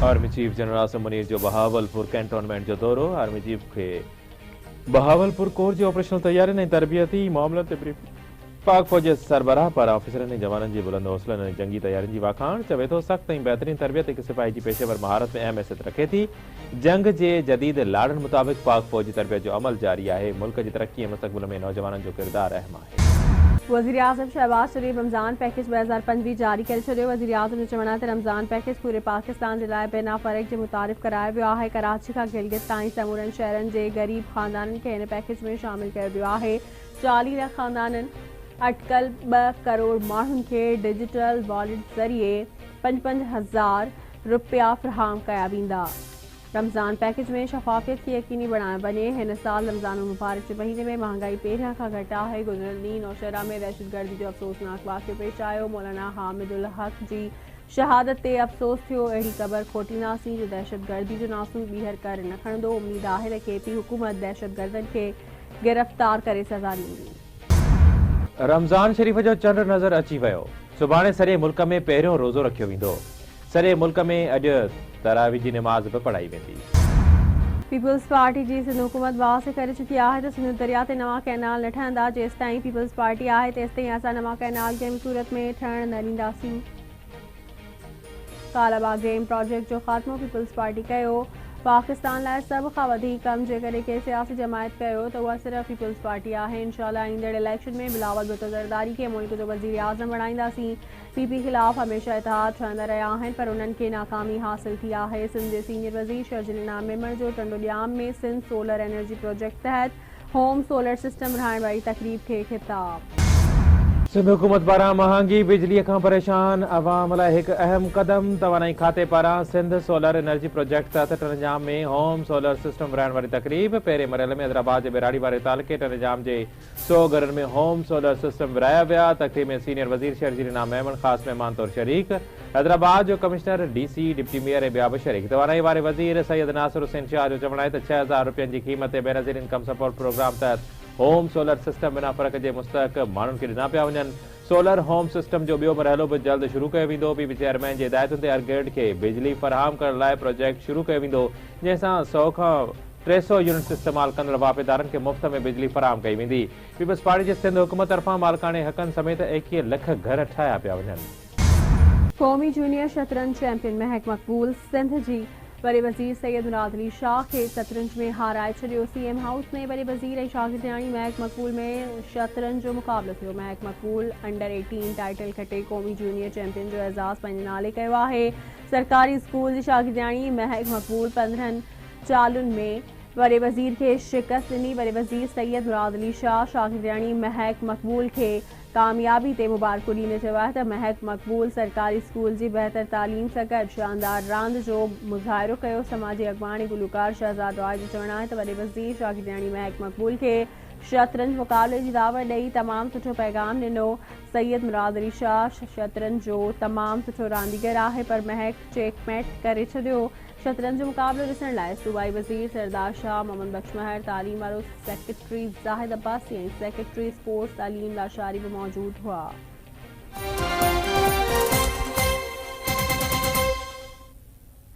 Army chief general Asim Munir जो Bahawalpur cantonment जो दौरो। आर्मी चीफ के बहावलपुर कोर जी ऑपरेशनल तैयारी ने तरबियती मामलों ते ब्रीफ पाक फौज सरबराह पर ऑफिसर ने जवानन जी बुलंद हौसलन ने जंगी तैयारियों जी वाखाण चवे तो सख्त ऐं बेहतरीन तरबियत एक सिपाही जी पेशेवर महारत में अहम हैसियत रखे थी। जंग जे जदीद लाड़न मुताबिक पाक फौजी तरबियत जो अमल जारी है। मुल्क की तरक्की ऐं मुस्तक़बिल में नौजवानन जो किरदार अहम है। वज़ीर आज़म शहबाज शरीफ रमज़ान पैकेज 2025 जारी करे छॾियो। वज़ीर आज़म ने चवण त रमज़ान पैकेज पूरे पाकिस्तान जे लाइ बिना फ़र्क़ जे मुतारिफ़ करायो वियो आहे। कराची खां गिलगित ताईं समूरनि शहरनि जे ग़रीब ख़ानदाननि खे हिन पैकेज में शामिल कयो वियो आहे। 40 लख ख़ानदाननि अटकल 2 करोड़ माण्हुनि खे डिजिटल वॉलेट ज़रिए 5,000 रुपया फ़राहम कया वेंदा। रमज़ान पैकेज में शफ़ाफ़ियत की यकीनी बनाया वञे। हिन साल रमज़ान मुबारक जे महीने में महांगाई पहिरियां खां घटि आहे। गुज़िरियल ॾींहुं नौशहरा में दहशतगर्दी जो अफ़सोसनाक वाक़ियो पेश आयो। मौलाना हामिदुल हक़ जी शहादत ते अफ़सोस थियो। अहिड़ी क़बर खोटींदासीं जो दहशतगर्दी जो नासूर ॿीहर कर न खणंदो। उम्मीद आहे त केपी हुकूमत दहशतगर्दनि खे गिरफ़्तार करे सज़ा ॾींदी। रमज़ान शरीफ जो चंड नज़र अची वियो। सुभाणे सॼे मुल्क में पहिरियों रोज़ो रखियो वेंदो। सॼे मुल्क में अॼु तरावी जी नमाज़ बि पढ़ाई वेंदी। पीपल्स पार्टी जी सिंध हुकूमत वाज़े करे चुकी आहे त सिंध दरिया ते नवां कैनाल न ठहंदा। जेसिताईं पीपल्स पार्टी आहे तेसिताईं असां नवां कैनाल कंहिं बि सूरत में ठहण न ॾींदासीं। कालाबाग डेम प्रोजेक्ट जो ख़ात्मो पीपल्स पार्टी कयो। पाकिस्तान लाइ सभ खां वधीक कम जेकॾहिं के सियासी जमायत कयो त उहा सिर्फ़ पीपल्स पार्टी आहे। इंशाअल्लाह ईंदड़ इलेक्शन में बिलावल भुट्टो ज़रदारी खे मुल्क जो वज़ीर आज़म बणाईंदासीं। पीपी ख़िलाफ़ हमेशह इतिहाद ठहंदा रहिया आहिनि पर उन्हनि खे नाकामी हासिल थी आहे। सिंध जे सीनियर वज़ीर शर्जील इनाम मेमण जो टंडोलियाम में सिंध सोलर एनर्जी प्रोजेक्ट तहत होम सोलर सिस्टम रहाइण वारी तक़रीब खे ख़िताब। सिंध हुकूमत पारां महांगी बिजली खां परेशान अवाम लाइ एक अहम कदम। तवानाई खाते पारां सिंध सोलर एनर्जी प्रोजेक्ट तहत टनजाम में होम सोलर सिस्टम विराइण वारी तक़रीब। पहिरें मरहले में हैदराबाद जे बेराड़ी वारे तालुके टनजाम जे 100 घरनि में होम सोलर सिस्टम विराया विया। तक़रीब में सीनियर वज़ीर शर्जील इनाम मेमण ख़ासि महिमान तौर शरीक। हैदराबाद जो कमिश्नर डीसी डिप्टी मेयर ऐं ॿिया बि शरीक। तवानाई वारे वज़ीर सैयद नासिर हुसैन शाह जो चवण आहे त 6,000 रुपयनि जी क़ीमत ते बेनज़ीर इनकम सपोर्ट प्रोग्राम तहत होम सोलर सिस्टम बिना फ़र्क़ जे मुस्तहक़ माण्हुनि खे ॾिना पिया वञनि। सोलर होम सिस्टम जो ॿियो मरहलो बि जल्द शुरू कयो वेंदो। पीपी चेयरमैन जी हिदायतुनि ते अर्गेड खे बिजली फ़राहम करण लाइ प्रोजेक्ट शुरू कयो वेंदो जंहिंसां 100 खां 300 यूनिट्स इस्तेमाल कंदड़ वापेदारनि खे मुफ़्त में बिजली फ़राहम कई वेंदी। पीपल्स पार्टी जे सिंध हुकूमत तरफ़ां मालिकाणे हक़नि समेत 21 लख घर ठाहिया पिया वञनि। क़ौमी जूनियर शतरंज चैंपियन महक मक़बूल सिंध जी वरी वज़ीर सैयद मुराद अली शाह खे शतरंज में हाराए छॾियो। सीएम हाउस में वरी वज़ीर ऐं शागिर्दियाणी महक मक़बूल में शतरंज जो मुक़ाबिलो थियो। महक मक़बूल अंडर 18 टाइटल खटे क़ौमी जूनियर चैंपियन जो एज़ाज़ पंहिंजे नाले कयो आहे। सरकारी स्कूल जी शागिर्दियाणी महक मक़बूल 15 चालुनि में वरी वज़ीर खे शिकस्त ॾिनी। वरी वज़ीर सैयद मुराद अली शाह शागिर्दियाणी महक मक़बूल खे कामयाबी ते मुबारकूं ॾींदे चयो आहे त महक मक़बूल सरकारी स्कूल जी बहितर तालीम सां गॾु शानदार रांदि जो मुज़ाहिरो कयो। समाजी अॻवान ऐं गुलूकार शहज़ाद रॉय जो चवणु आहे त वरी वज़ीर शागिर्दियाणी महक मक़बूल खे शतरंज मुक़ाबले जी दावत ॾेई तमामु सुठो पैगाम ॾिनो। सैयद मुराद अली शाह शतरंज जो तमामु सुठो रांदीगर आहे पर महक चेकमेट करे छॾियो। शतरंज जो मुक़ाबिलो ॾिसण लाइ सूबाई वज़ीर सरदार शाह, मोहम्मद बख्श महर, तालीम वारो सेक्रेटरी ज़ाहिद अब्बासी ऐं सेक्रेटरी स्पोर्ट्स तालीम लाशारी बि मौजूदु हुआ।